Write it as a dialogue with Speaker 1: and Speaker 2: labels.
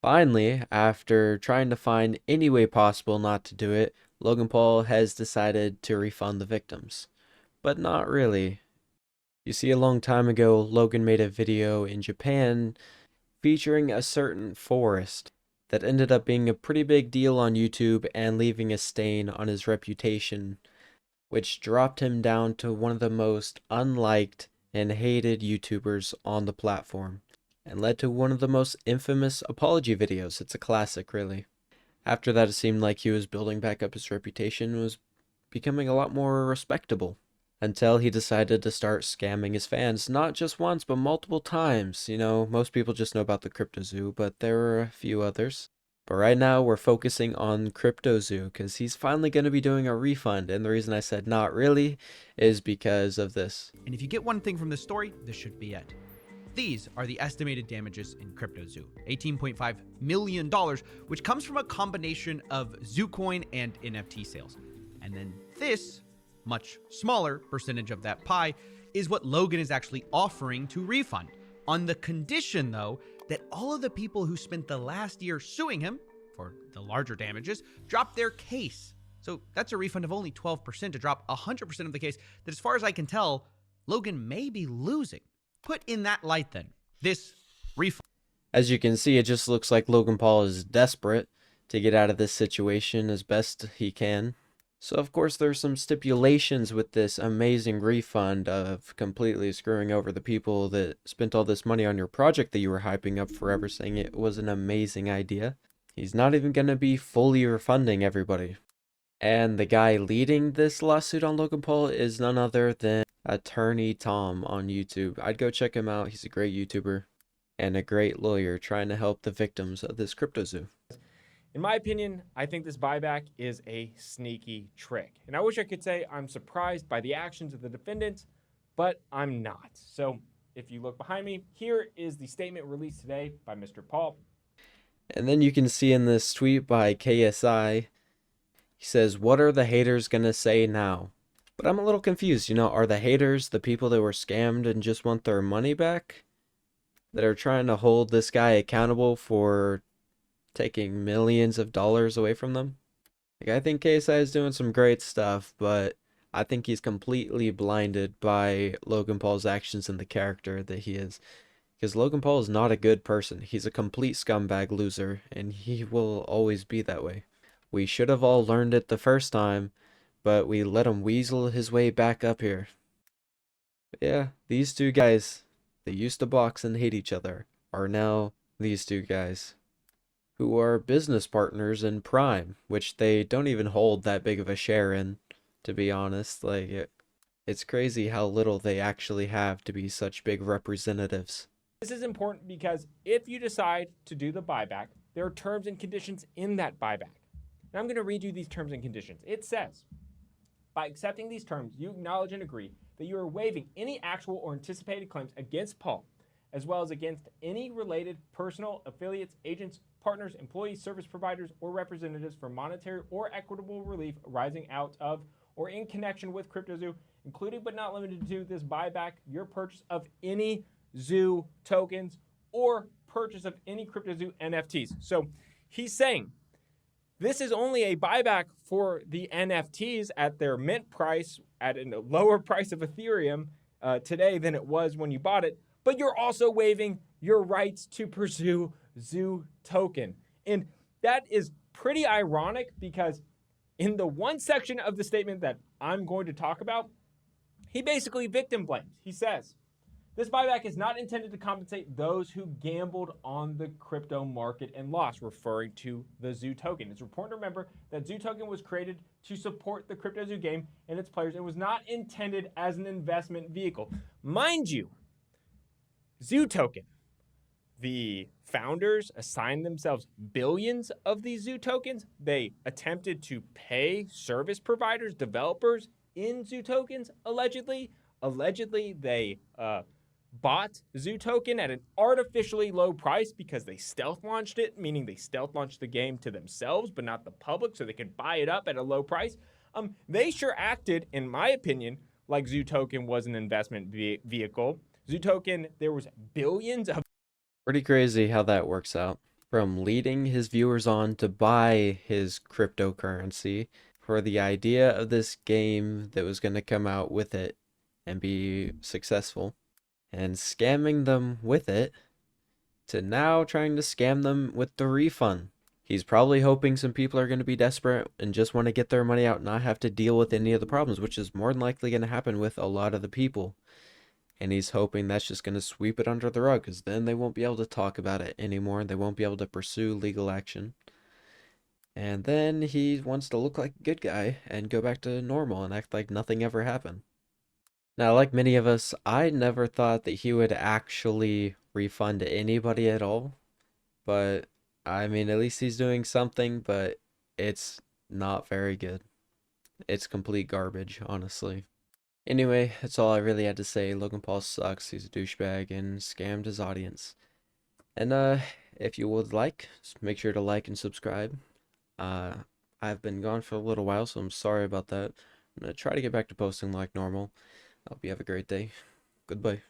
Speaker 1: Finally, after trying to find any way possible not to do it, Logan Paul has decided to refund the victims. But not really. You see, a long time ago, Logan made a video in Japan featuring a certain forest that ended up being a pretty big deal on YouTube and leaving a stain on his reputation, which dropped him down to one of the most unliked and hated YouTubers on the platform, and led to one of the most infamous apology videos. It's a classic, really. After that, it seemed like he was building back up his reputation and was becoming a lot more respectable. Until he decided to start scamming his fans, not just once, but multiple times. You know, most people just know about the CryptoZoo, but there were a few others. But right now, we're focusing on CryptoZoo, because he's finally going to be doing a refund, and the reason I said not really is because of this.
Speaker 2: And if you get one thing from this story, this should be it. These are the estimated damages in CryptoZoo, $18.5 million, which comes from a combination of ZooCoin and NFT sales. And then this much smaller percentage of that pie is what Logan is actually offering to refund, on the condition, though, that all of the people who spent the last year suing him for the larger damages drop their case. So that's a refund of only 12% to drop 100% of the case that, as far as I can tell, Logan may be losing. Put in that light, then, this refund.
Speaker 1: As you can see, it just looks like Logan Paul is desperate to get out of this situation as best he can. So of course there's some stipulations with this amazing refund of completely screwing over the people that spent all this money on your project that you were hyping up forever, saying it was an amazing idea. He's not even going to be fully refunding everybody. And the guy leading this lawsuit on Logan Paul is none other than Attorney Tom on YouTube. I'd go check him out. He's a great YouTuber and a great lawyer trying to help the victims of this CryptoZoo.
Speaker 3: In my opinion, I think this buyback is a sneaky trick. And I wish I could say I'm surprised by the actions of the defendants, but I'm not. So if you look behind me, here is the statement released today by Mr. Paul.
Speaker 1: And then you can see in this tweet by KSI, he says, "What are the haters gonna say now?" But I'm a little confused, are the haters the people that were scammed and just want their money back? That are trying to hold this guy accountable for taking millions of dollars away from them? I think KSI is doing some great stuff, but I think he's completely blinded by Logan Paul's actions and the character that he is. Because Logan Paul is not a good person. He's a complete scumbag loser, and he will always be that way. We should have all learned it the first time, but we let him weasel his way back up here. But yeah, these two guys that used to box and hate each other are now these two guys who are business partners in Prime, which they don't even hold that big of a share in, to be honest. It's crazy how little they actually have to be such big representatives.
Speaker 3: This is important because if you decide to do the buyback, there are terms and conditions in that buyback. And I'm going to read you these terms and conditions. It says, by accepting these terms, you acknowledge and agree that you are waiving any actual or anticipated claims against Paul, as well as against any related personal affiliates, agents, partners, employees, service providers, or representatives for monetary or equitable relief arising out of or in connection with CryptoZoo, including but not limited to this buyback, your purchase of any Zoo tokens, or purchase of any CryptoZoo NFTs. So he's saying this is only a buyback for the NFTs at their mint price, at a lower price of Ethereum today than it was when you bought it, but you're also waiving your rights to pursue Zoo token. And that is pretty ironic because in the one section of the statement that I'm going to talk about, he basically victim blames. He says, this buyback is not intended to compensate those who gambled on the crypto market and lost, referring to the Zoo token. It's important to remember that Zoo token was created to support the CryptoZoo game and its players and was not intended as an investment vehicle. Mind you, Zoo token, the founders assigned themselves billions of these Zoo tokens. They attempted to pay service providers, developers in Zoo tokens, allegedly. Allegedly, they bought Zoo token at an artificially low price because they stealth launched it, meaning they stealth launched the game to themselves, but not the public, so they could buy it up at a low price. They sure acted, in my opinion, like Zoo token was an investment vehicle. Zoo token, there was billions of...
Speaker 1: Pretty crazy how that works out. from leading his viewers on to buy his cryptocurrency for the idea of this game that was going to come out with it and be successful, and scamming them with it, to now trying to scam them with the refund. He's probably hoping some people are going to be desperate and just want to get their money out and not have to deal with any of the problems, which is more than likely going to happen with a lot of the people. And he's hoping that's just going to sweep it under the rug, because then they won't be able to talk about it anymore. They won't be able to pursue legal action. And then he wants to look like a good guy and go back to normal and act like nothing ever happened. Now, like many of us, I never thought that he would actually refund anybody at all. But, I mean, at least he's doing something, but it's not very good. It's complete garbage, honestly. Anyway, that's all I really had to say. Logan Paul sucks. He's a douchebag and scammed his audience. And if you would like, make sure to like and subscribe. I've been gone for a little while, so I'm sorry about that. I'm gonna try to get back to posting like normal. I hope you have a great day. Goodbye.